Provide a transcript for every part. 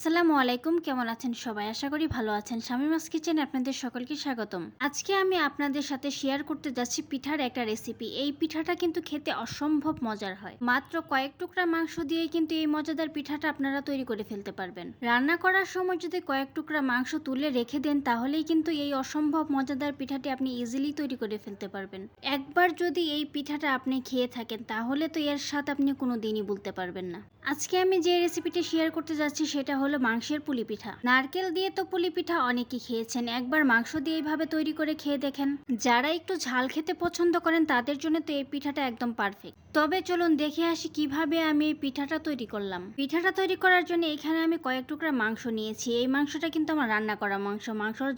আসসালামু আলাইকুম, কেমন আছেন সবাই? আশা করি ভালো আছেন। শামিমাস কিচেনে আপনাদের সকলকে স্বাগতম। আজকে আমি আপনাদের সাথে শেয়ার করতে যাচ্ছি পিঠার একটা রেসিপি। এই পিঠাটা কিন্তু খেতে অসম্ভব মজার হয়। মাত্র কয়েক টুকরা মাংস দিয়েই কিন্তু এই মজাদার পিঠাটা আপনারা তৈরি করে ফেলতে পারবেন। রান্না করার সময় যদি কয়েক টুকরা মাংস তুলে রেখে দেন তাহলেই কিন্তু এই অসম্ভব মজাদার পিঠাটি আপনি ইজিলি তৈরি করে ফেলতে পারবেন। একবার যদি এই পিঠাটা আপনি খেয়ে থাকেন তাহলে তো এর স্বাদ আপনি কোনো দিনই ভুলতে পারবেন না। আজকে আমি যে রেসিপিটি শেয়ার করতে যাচ্ছি সেটা হলো মাংসের পুলি পিঠা। নারকেল দিয়ে তো পুলি পিঠা অনেকেই খেয়েছেন, একবার মাংস দিয়ে এইভাবে তৈরি করে খেয়ে দেখেন। যারা একটু ঝাল খেতে পছন্দ করেন তাদের জন্য তো এই পিঠাটা একদম পারফেক্ট। তবে চলুন দেখে আসি কিভাবে আমি এই পিঠাটা তৈরি করলাম। পিঠাটা তৈরি করার জন্য এখানে আমি কয়েক টুকরা মাংস নিয়েছি। এই মাংসটা কিন্তু আমার রান্না করা মাংস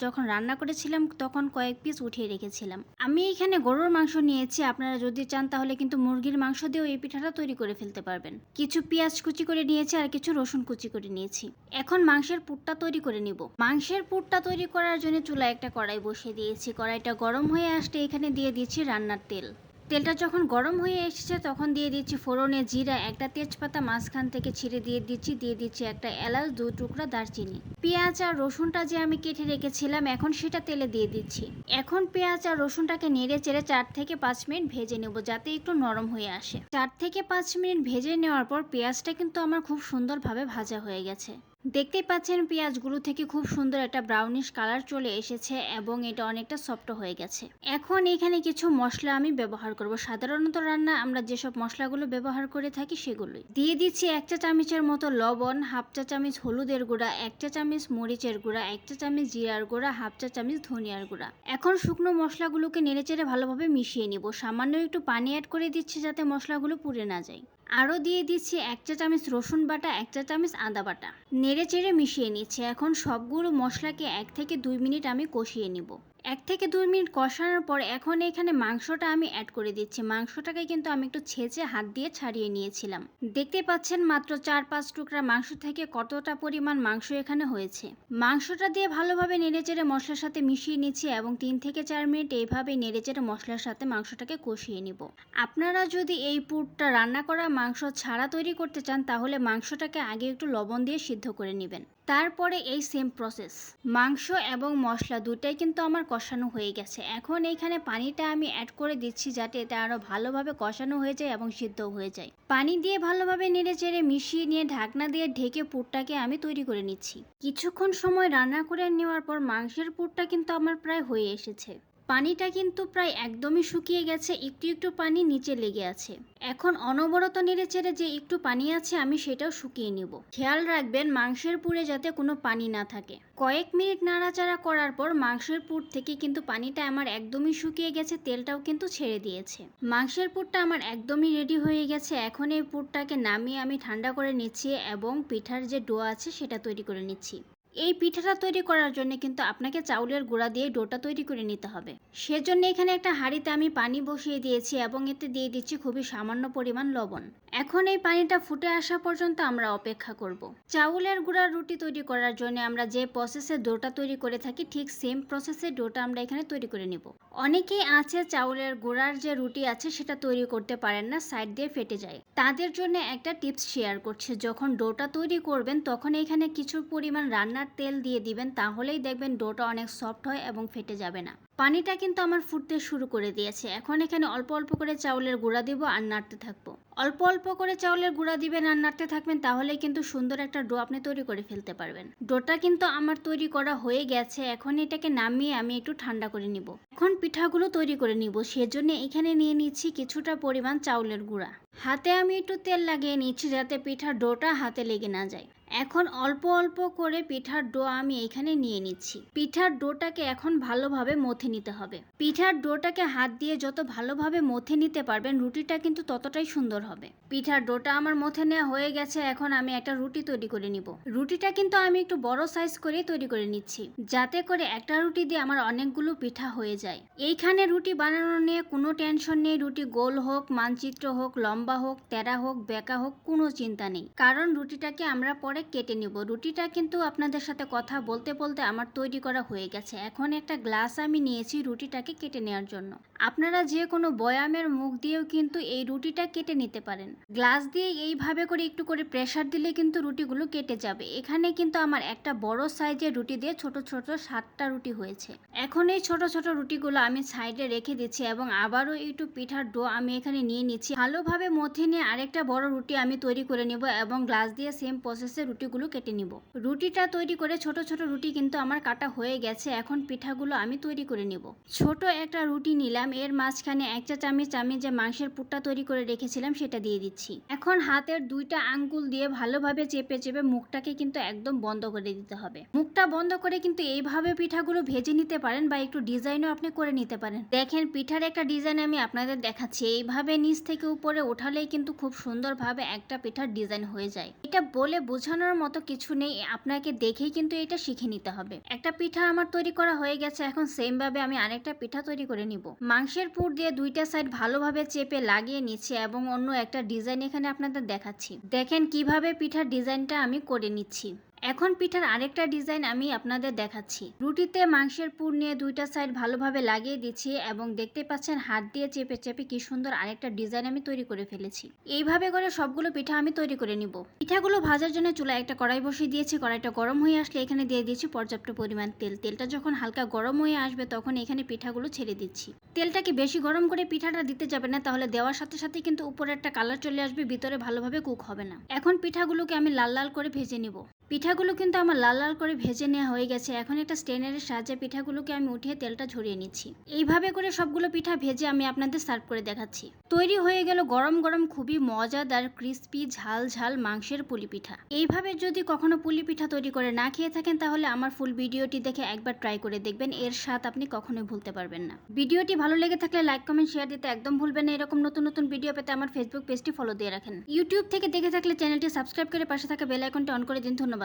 যখন রান্না করেছিলাম তখন কয়েক পিস উঠিয়ে রেখেছিলাম। আমি এখানে গরুর মাংস নিয়েছি, আপনারা যদি চান তাহলে কিন্তু মুরগির মাংস দিয়েও এই পিঠাটা তৈরি করে ফেলতে পারবেন। কিছু পেঁয়াজ কুচি করে নিয়েছি আর কিছু রসুন কুচি করে নিয়েছি। এখন মাংসের পুরটা তৈরি করে নিব। মাংসের পুরটা তৈরি করার জন্য চুলায় একটা কড়াই বসিয়ে দিয়েছি। কড়াইটা গরম হয়ে আসতে এখানে দিয়ে দিচ্ছি রান্নার তেল। তেলটা যখন গরম হয়ে এসেছে তখন দিয়ে দিচ্ছি ফোড়নে জিরা, একটা তেজপাতা মাঝখান থেকে ছিঁড়ে দিয়ে দিচ্ছি একটা এলাচ, 2 টুকরা দারচিনি। পেঁয়াজ আর রসুনটা যে আমি কেটে রেখেছিলাম এখন সেটা তেলে দিয়ে দিচ্ছি। এখন পেঁয়াজ আর রসুনটাকে নেড়ে চেড়ে 4 থেকে 5 মিনিট ভেজে নেব যাতে একটু নরম হয়ে আসে। 4 থেকে 5 মিনিট ভেজে নেওয়ার পর পেঁয়াজটা কিন্তু আমার খুব সুন্দরভাবে ভাজা হয়ে গেছে। দেখতেই পাচ্ছেন পেঁয়াজগুলো থেকে খুব সুন্দর একটা ব্রাউনিশ কালার চলে এসেছে এবং এটা অনেকটা সফট হয়ে গেছে। এখন এখানে কিছু মশলা আমি ব্যবহার করব। সাধারণত রান্না আমরা যেসব মশলাগুলো ব্যবহার করে থাকি সেগুলোই দিয়ে দিচ্ছি। 1 চা চামচের মতো লবণ, 1/2 চা চামচ হলুদের গুঁড়া, 1 চা চামচ মরিচের গুঁড়া, 1 চা চামচ জিরার গুঁড়া, 1/2 চা চামচ ধনিয়ার গুঁড়া। এখন শুকনো মশলাগুলোকে নেড়েচেড়ে ভালোভাবে মিশিয়ে নিব। সামান্য একটু পানি অ্যাড করে দিচ্ছি যাতে মশলাগুলো পুড়ে না যায়। আরও দিয়ে দিচ্ছি 1 চা চামচ রসুন বাটা, 1 চা চামচ আদা বাটা। নেড়ে চেড়ে মিশিয়ে নিচ্ছি। এখন সবগুলো মশলাকে 1 থেকে 2 মিনিট আমি কষিয়ে নিব। 1 থেকে 2 মিনিট কষানোর পর এখন এখানে মাংসটা আমি অ্যাড করে দিচ্ছি। মাংসটাকে কিন্তু আমি একটু ছেঁচে হাত দিয়ে ছাড়িয়ে নিয়েছিলাম। দেখতে পাচ্ছেন মাত্র 4-5 টুকরা মাংস থেকে কতটা পরিমাণ মাংস এখানে হয়েছে। মাংসটা দিয়ে ভালোভাবে নেড়েচেড়ে মশলার সাথে মিশিয়ে নিচ্ছি এবং 3 থেকে 4 মিনিট এইভাবে নেড়েচেড়ে মশলার সাথে মাংসটাকে কষিয়ে নিব। আপনারা যদি এই পুরটা রান্না করা মাংস ছাড়া তৈরি করতে চান তাহলে মাংসটাকে আগে একটু লবণ দিয়ে সিদ্ধ করে নেবেন। তারপরে এই সেম প্রসেস। মাংস এবং মশলা দুটাই কিন্তু আমার কষানো হয়ে গেছে। এখন এইখানে পানিটা আমি অ্যাড করে দিচ্ছি যাতে এটা আরও ভালোভাবে কষানো হয়ে যায় এবং সিদ্ধ হয়ে যায়। পানি দিয়ে ভালোভাবে নেড়ে চেড়ে মিশিয়ে নিয়ে ঢাকনা দিয়ে ঢেকে পুরটাকে আমি তৈরি করে নিচ্ছি। কিছুক্ষণ সময় রান্না করে নেওয়ার পর মাংসের পুরটা কিন্তু আমার প্রায় হয়ে এসেছে। পানিটা কিন্তু প্রায় একদমই শুকিয়ে গেছে, একটু একটু পানি নিচে লেগে আছে। এখন অনবরত নেড়েচেড়ে যে একটু পানি আছে আমি সেটাও শুকিয়ে নিব। খেয়াল রাখবেন মাংসের পুরে যাতে কোনো পানি না থাকে। কয়েক মিনিট নাড়াচাড়া করার পর মাংসের পুর থেকে কিন্তু পানিটা আমার একদমই শুকিয়ে গেছে, তেলটাও কিন্তু ছেড়ে দিয়েছে। মাংসের পুরটা আমার একদমই রেডি হয়ে গেছে। এখন এই পুরটাকে নামিয়ে আমি ঠান্ডা করে নিচ্ছি এবং পিঠার যে ডো আছে সেটা তৈরি করে নিচ্ছি। এই পিঠাটা তৈরি করার জন্য কিন্তু আপনাকে চাউলের গুঁড়া দিয়ে ডোটা তৈরি করে নিতে হবে। সেজন্য এখানে একটা হাঁড়িতে আমি পানি বসিয়ে দিয়েছি এবং এতে দিয়ে দিচ্ছি খুবই সামান্য পরিমাণ লবণ। এখন এই পানিটা ফুটে আসা পর্যন্ত আমরা অপেক্ষা করব। চাউলের গুঁড়ার রুটি তৈরি করার জন্য আমরা যে প্রসেসে ডোটা তৈরি করে থাকি ঠিক সেম প্রসেসে ডোটা আমরা এখানে তৈরি করে নিব। অনেকেই আছে চাউলের গুঁড়ার যে রুটি আছে সেটা তৈরি করতে পারেন না, সাইড দিয়ে ফেটে যায়। তাদের জন্য একটা টিপস শেয়ার করছি। যখন ডোটা তৈরি করবেন তখন এখানে কিছু পরিমাণ রান্নার তেল দিয়ে দিবেন, তাহলেই দেখবেন ডোটা অনেক সফট হয় এবং ফেটে যাবে না। পানিটা কিন্তু আমার ফুটতে শুরু করে দিয়েছে। এখন এখানে অল্প অল্প করে চাউলের গুঁড়া দিব আর নাড়তে থাকবো। অল্প অল্প করে চাউলের গুঁড়া দিবেন আর নাড়তে থাকবেন, তাহলেই কিন্তু সুন্দর একটা ডো আপনি তৈরি করে ফেলতে পারবেন। ডোটা কিন্তু আমার তৈরি করা হয়ে গেছে। এখন এটাকে নামিয়ে আমি একটু ঠান্ডা করে নিব। এখন পিঠাগুলো তৈরি করে নিব। সেজন্য এখানে নিয়ে নিচ্ছি কিছুটা পরিমাণ চাউলের গুঁড়া। হাতে আমি একটু তেল লাগিয়ে নিচ্ছি যাতে পিঠার ডোটা হাতে লেগে না যায়। এখন অল্প অল্প করে পিঠার ডো আমি এখানে নিয়ে নিচ্ছি। পিঠার ডোটাকে এখন ভালোভাবে মথে নিতে হবে। পিঠার ডোটাকে হাত দিয়ে যত ভালোভাবে মথে নিতে পারবেন রুটিটা কিন্তু ততটাই সুন্দর হবে। পিঠার ডোটা আমার মথে নেওয়া হয়ে গেছে। এখন আমি একটা রুটি তৈরি করে নিব। রুটিটা কিন্তু আমি একটু বড় সাইজ করে তৈরি করে নিচ্ছি যাতে করে একটা রুটি দিয়ে আমার অনেকগুলো পিঠা হয়ে যায়। এইখানে রুটি বানানো নিয়ে কোনো টেনশন নেই। রুটি গোল হোক, মানচিত্র হোক, লম্বা হোক, তেরা হোক, বেঁকা হোক, কোনো চিন্তা নেই, কারণ রুটিটাকে আমরা পরে কেটে নিব। রুটিটা কিন্তু আপনাদের সাথে কথা বলতে বলতে আমার তৈরি করা হয়ে গেছে। এখন একটা গ্লাস আমি নিয়েছি রুটিটাকে কেটে নেওয়ার জন্য। আপনারা যে কোনো বয়ামের মুখ দিয়েও কিন্তু এই রুটিটা কেটে নিতে পারেন। গ্লাস দিয়ে এইভাবে করে একটু করে প্রেসার দিলে কিন্তু রুটিগুলো কেটে যাবে। এখানে কিন্তু আমার একটা বড় সাইজের রুটি দিয়ে ছোট ছোট 7টা রুটি হয়েছে। এখন এই ছোট ছোট রুটিগুলো আমি সাইডে রেখে দিচ্ছি এবং আবারও একটু পিঠার ডো আমি এখানে নিয়ে নিচ্ছি। ভালোভাবে মথে নিয়ে আরেকটা বড় রুটি আমি তৈরি করে নিব এবং গ্লাস দিয়ে সেম প্রসেসে রুটিগুলো কেটে নিব। রুটিটা তৈরি করে ছোট ছোট রুটি কিন্তু আমার কাটা হয়ে গেছে। এখন পিঠাগুলো আমি তৈরি করে নিব। ছোট একটা রুটি নিলাম, এর মাঝখানে 1 চা চামচ আমি যে মাংসের পুরটা তৈরি করে রেখেছিলাম সেটা দিয়ে দিচ্ছি। এখন হাতের 2টা আঙ্গুল দিয়ে ভালোভাবে চেপে চেপে মুখটাকে কিন্তু একদম বন্ধ করে দিতে হবে। মুখটা বন্ধ করে কিন্তু এইভাবে পিঠাগুলো ভেজে নিতে পারেন বা একটু ডিজাইনও আপনি করে নিতে পারেন। দেখেন পিঠার একটা ডিজাইন আমি আপনাদের দেখাচ্ছি। এইভাবে নিচ থেকে উপরে ওঠালেই কিন্তু খুব সুন্দরভাবে একটা পিঠার ডিজাইন হয়ে যায়। এটা বলে বোঝানোর মতো কিছু নেই, আপনাকে দেখেই কিন্তু এটা শিখে নিতে হবে। একটা পিঠা আমার তৈরি করা হয়ে গেছে। এখন সেম ভাবে আমি আরেকটা পিঠা তৈরি করে নিব। মাংসের পুর দিয়ে 2টা সাইড ভালোভাবে চেপে লাগিয়ে নিচ্ছি এবং অন্য একটা ডিজাইন এখানে আপনাদের দেখাচ্ছি। দেখেন কিভাবে পিঠার ডিজাইনটা আমি করে নিচ্ছি। এখন পিঠার আরেকটা ডিজাইন আমি আপনাদের দেখাচ্ছি। রুটিতে মাংসের পুর নিয়ে 2টা সাইড ভালোভাবে লাগিয়ে দিচ্ছি এবং দেখতে পাচ্ছেন হাত দিয়ে চেপে চেপে কি সুন্দর আরেকটা ডিজাইন আমি তৈরি করে ফেলেছি। এইভাবে করে সবগুলো পিঠা আমি তৈরি করে নিব। পিঠাগুলো ভাজার জন্য চুলায় একটা কড়াই বসিয়ে দিয়েছি। কড়াইটা গরম হয়ে আসলে এখানে দিয়ে দিয়েছি পর্যাপ্ত পরিমাণ তেল। তেলটা যখন হালকা গরম হয়ে আসবে তখন এখানে পিঠাগুলো ছেড়ে দিচ্ছি। তেলটাকে বেশি গরম করে পিঠাটা দিতে যাবে না, তাহলে দেওয়ার সাথে সাথে কিন্তু উপরে একটা কালার চলে আসবে, ভিতরে ভালোভাবে কুক হবে না। এখন পিঠাগুলোকে আমি লাল লাল করে ভেজে নিব। পিঠাগুলো কিন্তু আমার লাল লাল করে ভেজে নেওয়া হয়ে গেছে। এখন একটা স্ট্রেনারের সাহায্যে পিঠাগুলোকে আমি উঠিয়ে তেলটা ঝরিয়ে নিচ্ছি। এইভাবে করে সবগুলো পিঠা ভেজে আমি আপনাদের সার্ভ করে দেখাচ্ছি। তৈরি হয়ে গেল গরম গরম খুবই মজাদার ক্রিস্পি ঝাল ঝাল মাংসের পুলি পিঠা। এইভাবে যদি কখনো পুলি পিঠা তৈরি করে না খেয়ে থাকেন তাহলে আমার ফুল ভিডিওটি দেখে একবার ট্রাই করে দেখবেন, এর স্বাদ আপনি কখনোই ভুলতে পারবেন না। ভিডিওটি ভালো লেগে থাকলে লাইক কমেন্ট শেয়ার দিতে একদম ভুলবেন না। এরকম নতুন নতুন ভিডিও পেতে আমার ফেসবুক পেজটি ফলো দিয়ে রাখেন। ইউটিউব থেকে দেখে থাকলে চ্যানেলটি সাবস্ক্রাইব করে পাশে থাকা বেল আইকনটি অন করে দিন। ধন্যবাদ।